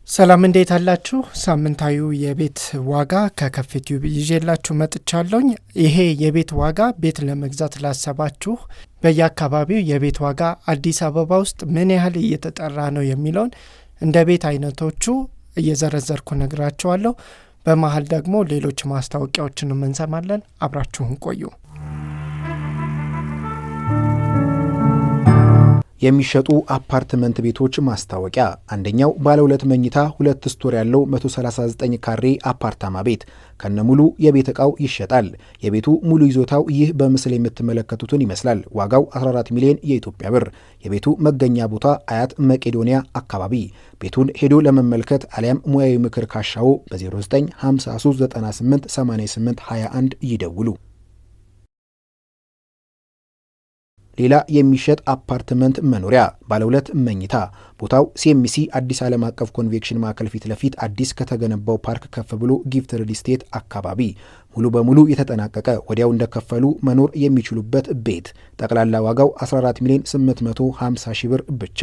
ሰላም እንዴት አላችሁ? ሳምንታዊው የቤት ዋጋ ከከፍቲው ይዤላችሁ መጥቻለሁ። ይሄ የቤት ዋጋ ቤት ለመግዛት ላሰባችሁ በየአካባቢው የቤት ዋጋ አዲስ አበባ ውስጥ ምን ያህል እየተጠራ ነው የሚለውን እንደ ቤት አይነቶቹ እየዘረዘርኩ ነግራችኋለሁ። በመሃል ደግሞ ሌሎች ማስታወቂያዎችን እንሰማለን። አብራችሁን ቆዩ። የሚሸጡ አፓርትመንት ቤቶች ማስታወቂያ። አንደኛው ባለ 2 መኝታ 2 ስቶር ያለው 139 ካሬ አፓርታማ ቤት ከነሙሉ የቤት ዕቃው ይሸጣል። የቤቱ ሙሉ ይዞታው ይህ በምስል የምትመለከቱትን ይመስላል። ዋጋው 14 ሚሊዮን የኢትዮጵያ ብር። የቤቱ መገኛ ቦታ አያት መቄዶንያ አካባቢ። ቤቱን ሄዶ ለመመልከት አሊያም ሙያዊ ምክር ካሻው በ0953988821 ይደውሉ። ሌላ የሚሸጥ አፓርትመንት መኖሪያ ባለ 2 መኝታ ቦታው ሲኤምሲ አዲስ ዓለም አቀፍ ኮንቬንሽን ማዕከል ፊት ለፊት አዲስ ከተገነባው ፓርክ ከፍ ብሎ ጊፍት ሪል ስቴት አካባቢ ሙሉ በሙሉ የተጠናቀቀ ወዲያው እንደከፈሉ መኖር የሚችሉበት ቤት። ጠቅላላ ዋጋው 14 ሚሊዮን 850 ሺህ ብር ብቻ።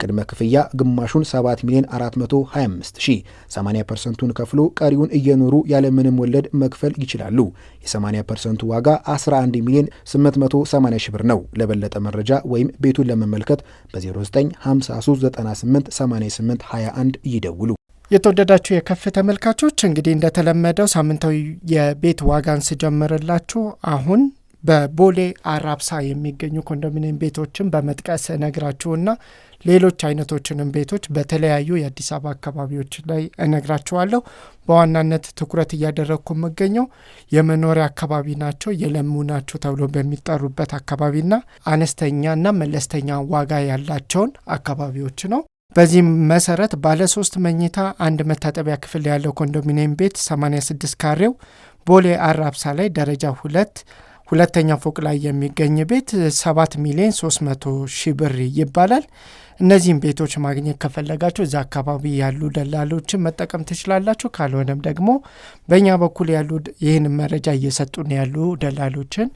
ቅድመ ክፍያ ግማሹን 7 ሚሊዮን 425 ሺህ፣ 80% ከፍሎ ቀሪውን እየኖሩ ያለምንም ወለድ መክፈል ይችላሉ። የ80% ዋጋ 11 ሚሊዮን 880 ሺህ ብር ነው። ለበለጠ መረጃ ወይም ቤቱን ለመመልከት በ0953988821 ይደውሉ። የተወደዳችሁ የከፍ ተመልካቾች እንግዲህ እንደተለመደው ሳምንታዊ የቤት ዋጋን ስጀምርላችሁ አሁን በቦሌ አራብሳ የሚገኙ ኮንዶሚኒየም ቤቶችን በመጥቀስ እነግራችሁና ሌሎች አይነቶችንም ቤቶች በተለያዩ የአዲስ አበባ አካባቢዎች ላይ እነግራችኋለሁ። በዋናነት ትኩረት እያደረግኩ የምገኘው የመኖሪያ አካባቢ ናቸው፣ የለሙ ናቸው ተብሎ በሚጠሩበት አካባቢና አነስተኛና መለስተኛ ዋጋ ያላቸውን አካባቢዎች ነው። በዚህም መሰረት ባለ 3 መኝታ 1 መታጠቢያ ክፍል ያለው ኮንዶሚኒየም ቤት 86 ካሬው ቦሌ አራብሳ ላይ ደረጃ 2 ሁለተኛ ፎቅ ላይ የሚገኝ ቤት 7 ሚሊዮን 300 ሺህ ብር ይባላል። እነዚህም ቤቶች ማግኘት ከፈለጋችሁ እዛ አካባቢ ያሉ ደላሎችን መጠቀም ትችላላችሁ። ካልሆነም ደግሞ በእኛ በኩል ያሉ ይህን መረጃ እየሰጡን ያሉ ደላሎችን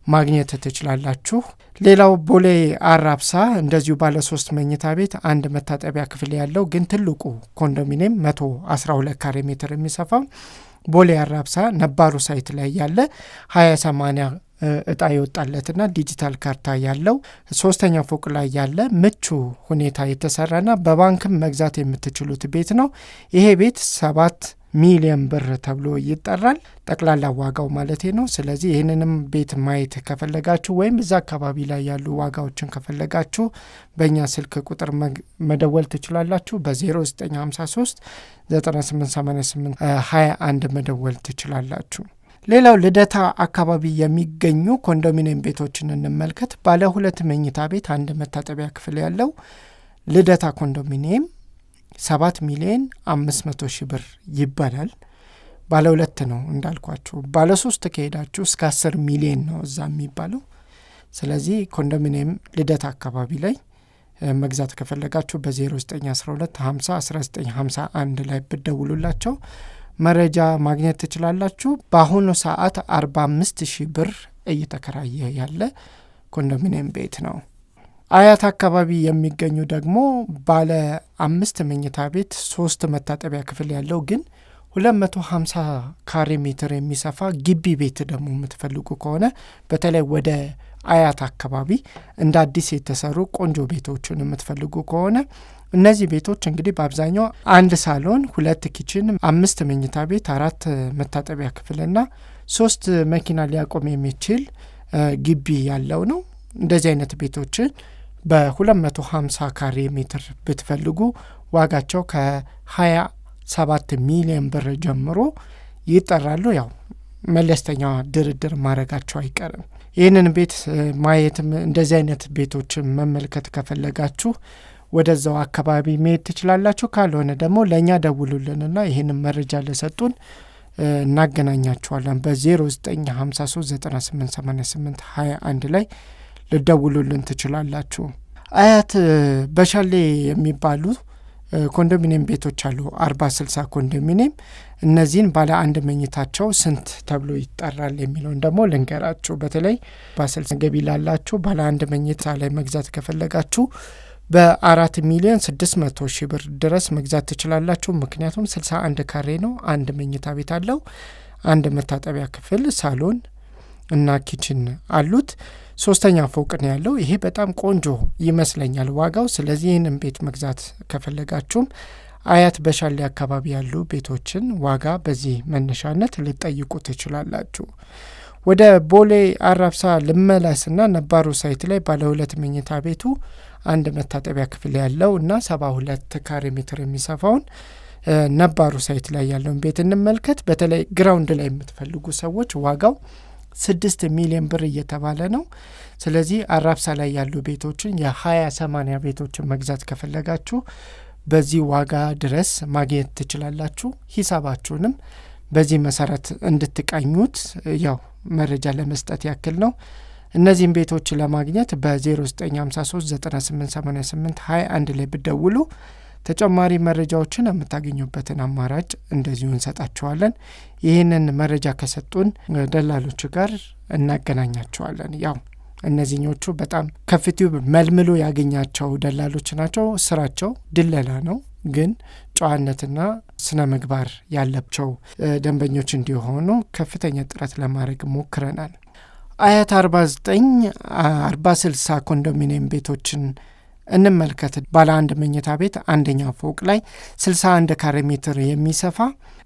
ማግኘት ትችላላችሁ። ሌላው ቦሌ አራብሳ እንደዚሁ ባለ 3 መኝታ ቤት 1 መታጠቢያ ክፍል ያለው ግን ትልቁ ኮንዶሚኒየም 112 ካሬ ሜትር የሚሰፋው ቦሌ አራብሳ ነባሩ ሳይት ላይ ያለ 20/80 እጣ የወጣለትና ዲጂታል ካርታ ያለው 3ኛ ፎቅ ላይ ያለ ምቹ ሁኔታ የተሰራና በባንክም መግዛት የምትችሉት ቤት ነው። ይሄ ቤት 7 ሚሊዮን ብር ተብሎ ይጠራል፣ ጠቅላላ ዋጋው ማለት ነው። ስለዚህ ይህንንም ቤት ማየት ከፈለጋችሁ ወይም እዛ አካባቢ ላይ ያሉ ዋጋዎችን ከፈለጋችሁ በእኛ ስልክ ቁጥር መደወል ትችላላችሁ። በ0953 988821 መደወል ትችላላችሁ። ሌላው ልደታ አካባቢ የሚገኙ ኮንዶሚኒየም ቤቶችን እንመልከት። ባለ 2 መኝታ ቤት 1 መታጠቢያ ክፍል ያለው ልደታ ኮንዶሚኒየም 7 ሚሊዮን 500 ሺህ ብር ይባላል። ባለ 2 ነው እንዳልኳችሁ። ባለ 3 ከሄዳችሁ እስከ 10 ሚሊዮን ነው እዛ የሚባለው። ስለዚህ ኮንዶሚኒየም ልደታ አካባቢ ላይ መግዛት ከፈለጋችሁ በ0912 50 1951 ላይ ብትደውሉላቸው መረጃ ማግኘት ትችላላችሁ። በአሁኑ ሰዓት 45 ሺህ ብር እየተከራየ ያለ ኮንዶሚኒየም ቤት ነው። አያት አካባቢ የሚገኙ ደግሞ ባለ 5 መኝታ ቤት 3 መታጠቢያ ክፍል ያለው ግን 250 ካሬ ሜትር የሚሰፋ ግቢ ቤት ደግሞ የምትፈልጉ ከሆነ በተለይ ወደ አያት አካባቢ እንደ አዲስ የተሰሩ ቆንጆ ቤቶችን የምትፈልጉ ከሆነ እነዚህ ቤቶች እንግዲህ በአብዛኛው 1 ሳሎን 2 ኪችን 5 መኝታ ቤት 4 መታጠቢያ ክፍልና 3 መኪና ሊያቆም የሚችል ግቢ ያለው ነው። እንደዚህ አይነት ቤቶችን በ250 ካሬ ሜትር ብትፈልጉ ዋጋቸው ከ27 ሚሊዮን ብር ጀምሮ ይጠራሉ። ያው መለስተኛ ድርድር ማድረጋቸው አይቀርም። ይህንን ቤት ማየትም እንደዚህ አይነት ቤቶችን መመልከት ከፈለጋችሁ ወደዛው አካባቢ መሄድ ትችላላችሁ። ካልሆነ ደግሞ ለእኛ ደውሉልንና ይህንን መረጃ ለሰጡን እናገናኛችኋለን። በ0953988821 ላይ ልደውሉልን ትችላላችሁ። አያት በሻሌ የሚባሉ ኮንዶሚኒየም ቤቶች አሉ፣ 40/60 ኮንዶሚኒየም። እነዚህን ባለ 1 መኝታቸው ስንት ተብሎ ይጠራል የሚለውን ደግሞ ልንገራችሁ። በተለይ በ60 ገቢ ላላችሁ ባለ 1 መኝታ ላይ መግዛት ከፈለጋችሁ በ4 ሚሊዮን 600 ሺህ ብር ድረስ መግዛት ትችላላችሁ። ምክንያቱም 61 ካሬ ነው። አንድ መኝታ ቤት አለው። አንድ መታጠቢያ ክፍል፣ ሳሎን እና ኪችን አሉት። 3ኛ ፎቅ ነው ያለው። ይሄ በጣም ቆንጆ ይመስለኛል ዋጋው። ስለዚህ ይህንን ቤት መግዛት ከፈለጋችሁም አያት በሻሌ አካባቢ ያሉ ቤቶችን ዋጋ በዚህ መነሻነት ልጠይቁ ትችላላችሁ። ወደ ቦሌ አራብሳ ልመለስና ነባሩ ሳይት ላይ ባለ 2 መኝታ ቤቱ አንድ መታጠቢያ ክፍል ያለው እና 72 ካሬ ሜትር የሚሰፋውን ነባሩ ሳይት ላይ ያለውን ቤት እንመልከት። በተለይ ግራውንድ ላይ የምትፈልጉ ሰዎች ዋጋው 6 ሚሊዮን ብር እየተባለ ነው። ስለዚህ አራብሳ ላይ ያሉ ቤቶችን የ20/80 ቤቶችን መግዛት ከፈለጋችሁ በዚህ ዋጋ ድረስ ማግኘት ትችላላችሁ። ሂሳባችሁንም በዚህ መሰረት እንድትቃኙት ያው መረጃ ለመስጠት ያክል ነው። እነዚህን ቤቶች ለማግኘት በ0953988821 ላይ ብደውሉ ተጨማሪ መረጃዎችን የምታገኙበትን አማራጭ እንደዚሁ እንሰጣችኋለን። ይህንን መረጃ ከሰጡን ደላሎች ጋር እናገናኛቸዋለን። ያው እነዚህኞቹ በጣም ከፍቲው መልምሎ ያገኛቸው ደላሎች ናቸው። ስራቸው ድለላ ነው፣ ግን ጨዋነትና ስነ ምግባር ያለቸው ደንበኞች እንዲሆኑ ከፍተኛ ጥረት ለማድረግ ሞክረናል። አያት 49/40/60 ኮንዶሚኒየም ቤቶችን እንመልከት። ባለ 1 መኝታ ቤት 1ኛ ፎቅ ላይ 61 ካሬ ሜትር የሚሰፋ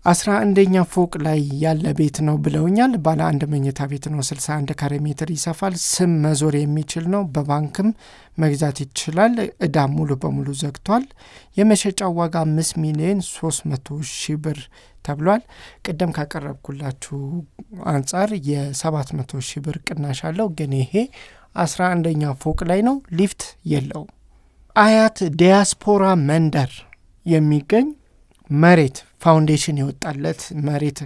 11ኛ ፎቅ ላይ ያለ ቤት ነው ብለውኛል። ባለ 1 መኝታ ቤት ነው፣ 61 ካሬ ሜትር ይሰፋል። ስም መዞር የሚችል ነው። በባንክም መግዛት ይችላል። እዳ ሙሉ በሙሉ ዘግቷል። የመሸጫው ዋጋ 5 ሚሊዮን 300 ሺህ ብር ተብሏል። ቅድም ካቀረብኩላችሁ አንጻር የ700 ሺህ ብር ቅናሽ አለው። ግን ይሄ 11ኛ ፎቅ ላይ ነው፣ ሊፍት የለው። አያት ዲያስፖራ መንደር የሚገኝ መሬት ፋውንዴሽን የወጣለት መሬት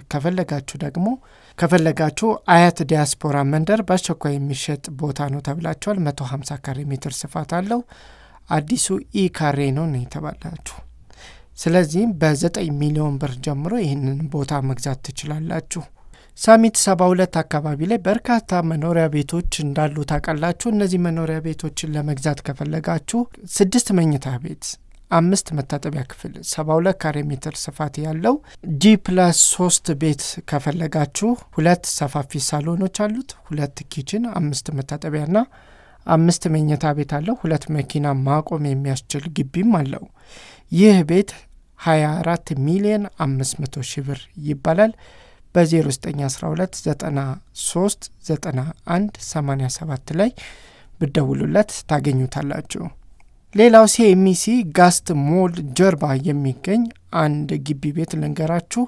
ከፈለጋችሁ አያት ዲያስፖራ መንደር በአስቸኳይ የሚሸጥ ቦታ ነው ተብላችኋል። 150 ካሬ ሜትር ስፋት አለው። አዲሱ ካሬ ነው የተባላችሁ። ስለዚህም በ9 ሚሊዮን ብር ጀምሮ ይህንን ቦታ መግዛት ትችላላችሁ። ሳሚት 72 አካባቢ ላይ በርካታ መኖሪያ ቤቶች እንዳሉ ታውቃላችሁ። እነዚህ መኖሪያ ቤቶችን ለመግዛት ከፈለጋችሁ 6 መኝታ ቤት፣ 5 መታጠቢያ ክፍል፣ 72 ካሬ ሜትር ስፋት ያለው G+3 ቤት ከፈለጋችሁ 2 ሰፋፊ ሳሎኖች አሉት፣ 2 ኪችን፣ 5 መታጠቢያና 5 መኝታ ቤት አለው። 2 መኪና ማቆም የሚያስችል ግቢም አለው። ይህ ቤት 24 ሚሊዮን 500 ሺህ ብር ይባላል። በ0912939187 ላይ ብደውሉለት ታገኙታላችሁ። ሌላው ሲኤምሲ ጋስት ሞል ጀርባ የሚገኝ አንድ ግቢ ቤት ልንገራችሁ።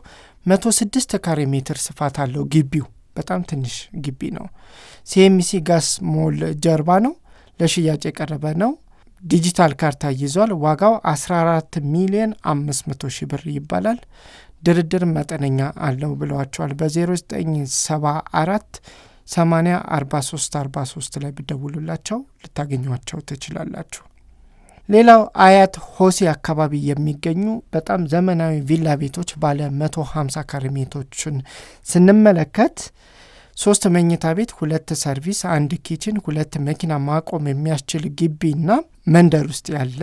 106 ካሬ ሜትር ስፋት አለው። ግቢው በጣም ትንሽ ግቢ ነው። ሲኤምሲ ጋስት ሞል ጀርባ ነው። ለሽያጭ የቀረበ ነው። ዲጂታል ካርታ ይዟል። ዋጋው 14 ሚሊዮን 500 ሺህ ብር ይባላል። ድርድር መጠነኛ አለው ብለዋቸዋል። በ0974 80 43 43 ላይ ብደውሉላቸው ልታገኟቸው ትችላላችሁ። ሌላው አያት ሆሴ አካባቢ የሚገኙ በጣም ዘመናዊ ቪላ ቤቶች ባለ 150 ካሬ ሜትሮችን ስንመለከት 3 መኝታ ቤት፣ 2 ሰርቪስ፣ 1 ኪችን፣ 2 መኪና ማቆም የሚያስችል ግቢና መንደር ውስጥ ያለ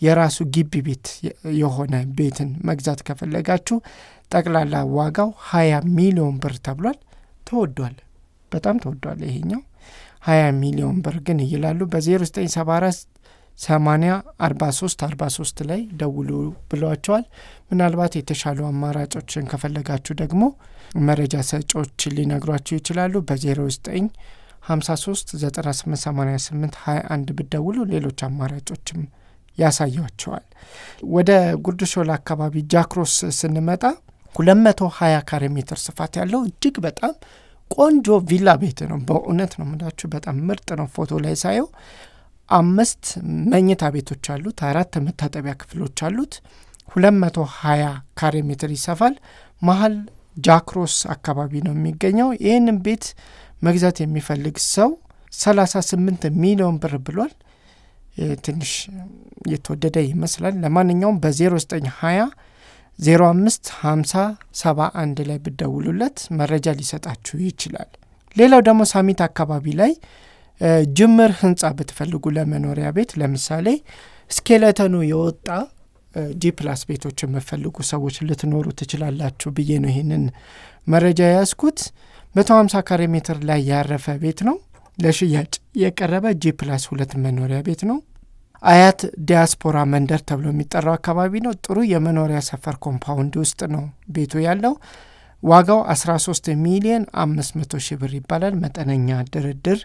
የራሱ ግቢ ቤት የሆነ ቤትን መግዛት ከፈለጋችሁ ጠቅላላ ዋጋው 20 ሚሊዮን ብር ተብሏል። ተወዷል፣ በጣም ተወዷል። ይሄኛው 20 ሚሊዮን ብር ግን ይላሉ። በ0974 80 43 43 ላይ ደውሉ ብለዋቸዋል። ምናልባት የተሻሉ አማራጮችን ከፈለጋችሁ ደግሞ መረጃ ሰጪዎች ሊነግሯችሁ ይችላሉ። በ0953 9888 21 ብደውሉ ሌሎች አማራጮችም ያሳያቸዋል። ወደ ጉርድ ሾላ አካባቢ ጃክሮስ ስንመጣ 220 ካሬ ሜትር ስፋት ያለው እጅግ በጣም ቆንጆ ቪላ ቤት ነው። በእውነት ነው የምላችሁ፣ በጣም ምርጥ ነው። ፎቶ ላይ ሳየው 5 መኝታ ቤቶች አሉት፣ 4 መታጠቢያ ክፍሎች አሉት። 220 ካሬ ሜትር ይሰፋል። መሀል ጃክሮስ አካባቢ ነው የሚገኘው። ይህንን ቤት መግዛት የሚፈልግ ሰው 38 ሚሊዮን ብር ብሏል። ትንሽ የተወደደ ይመስላል። ለማንኛውም በ0920 05 50 71 ላይ ብደውሉለት መረጃ ሊሰጣችሁ ይችላል። ሌላው ደግሞ ሳሚት አካባቢ ላይ ጅምር ህንጻ ብትፈልጉ ለመኖሪያ ቤት ለምሳሌ ስኬለተኑ የወጣ ጂ+ ቤቶች የምትፈልጉ ሰዎች ልትኖሩ ትችላላችሁ ብዬ ነው ይህንን መረጃ ያስኩት። 150 ካሬ ሜትር ላይ ያረፈ ቤት ነው። ለሽያጭ የቀረበ ጂ+2 መኖሪያ ቤት ነው። አያት ዲያስፖራ መንደር ተብሎ የሚጠራው አካባቢ ነው። ጥሩ የመኖሪያ ሰፈር ኮምፓውንድ ውስጥ ነው ቤቱ ያለው። ዋጋው 13 ሚሊዮን 500 ሺህ ብር ይባላል። መጠነኛ ድርድር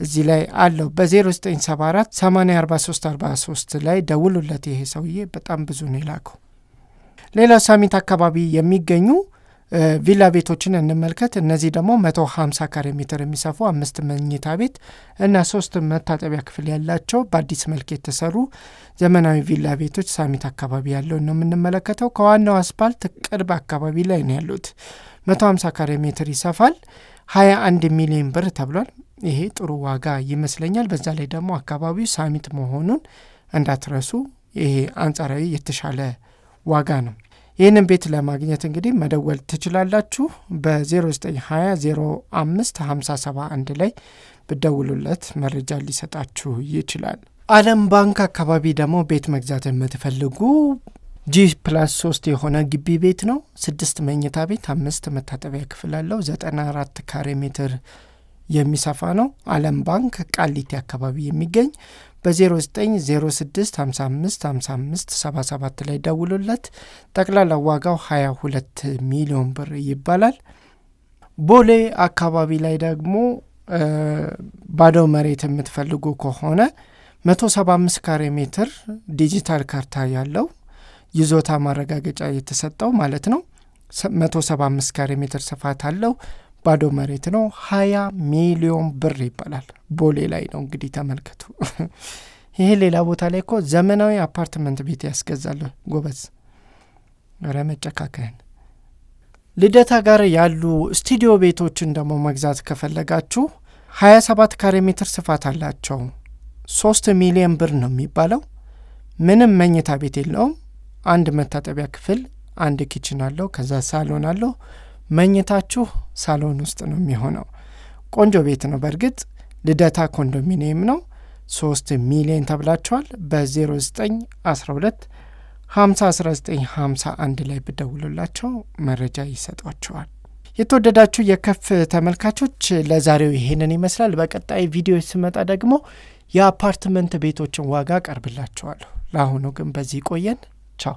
እዚህ ላይ አለው። በ0974 804343 ላይ ደውሉለት። ይሄ ሰውዬ በጣም ብዙ ነው የላከው። ሌላው ሳሚት አካባቢ የሚገኙ ቪላ ቤቶችን እንመልከት። እነዚህ ደግሞ 150 ካሬ ሜትር የሚሰፉ 5 መኝታ ቤት እና 3 መታጠቢያ ክፍል ያላቸው በአዲስ መልክ የተሰሩ ዘመናዊ ቪላ ቤቶች ሳሚት አካባቢ ያለው ነው የምንመለከተው። ከዋናው አስፓልት ቅርብ አካባቢ ላይ ነው ያሉት። 150 ካሬ ሜትር ይሰፋል። 21 ሚሊዮን ብር ተብሏል። ይሄ ጥሩ ዋጋ ይመስለኛል። በዛ ላይ ደግሞ አካባቢው ሳሚት መሆኑን እንዳትረሱ። ይሄ አንጻራዊ የተሻለ ዋጋ ነው። ይህንን ቤት ለማግኘት እንግዲህ መደወል ትችላላችሁ። በ0920055071 ላይ ብደውሉለት መረጃ ሊሰጣችሁ ይችላል። ዓለም ባንክ አካባቢ ደግሞ ቤት መግዛት የምትፈልጉ ጂ+3 የሆነ ግቢ ቤት ነው። 6 መኝታ ቤት 5 መታጠቢያ ክፍል አለው። 94 ካሬ ሜትር የሚሰፋ ነው። ዓለም ባንክ ቃሊቲ አካባቢ የሚገኝ በ0906555577 ላይ ደውሉለት። ጠቅላላ ዋጋው 22 ሚሊዮን ብር ይባላል። ቦሌ አካባቢ ላይ ደግሞ ባዶ መሬት የምትፈልጉ ከሆነ 175 ካሬ ሜትር ዲጂታል ካርታ ያለው ይዞታ ማረጋገጫ የተሰጠው ማለት ነው። 175 ካሬ ሜትር ስፋት አለው። ባዶ መሬት ነው። 20 ሚሊዮን ብር ይባላል። ቦሌ ላይ ነው እንግዲህ ተመልከቱ። ይሄ ሌላ ቦታ ላይ እኮ ዘመናዊ አፓርትመንት ቤት ያስገዛል ጎበዝ። ረመጨካከን ልደታ ጋር ያሉ ስቱዲዮ ቤቶችን ደግሞ መግዛት ከፈለጋችሁ 27 ካሬ ሜትር ስፋት አላቸው። 3 ሚሊዮን ብር ነው የሚባለው። ምንም መኝታ ቤት የለውም። አንድ መታጠቢያ ክፍል፣ አንድ ኪችን አለው። ከዛ ሳሎን አለው። መኝታችሁ ሳሎን ውስጥ ነው የሚሆነው። ቆንጆ ቤት ነው። በእርግጥ ልደታ ኮንዶሚኒየም ነው። 3 ሚሊዮን ተብላችኋል። በ0912 501951 ላይ ብደውሉላቸው መረጃ ይሰጧቸዋል። የተወደዳችሁ የከፍ ተመልካቾች ለዛሬው ይሄንን ይመስላል። በቀጣይ ቪዲዮ ስመጣ ደግሞ የአፓርትመንት ቤቶችን ዋጋ ቀርብላችኋለሁ። ለአሁኑ ግን በዚህ ቆየን። ቻው።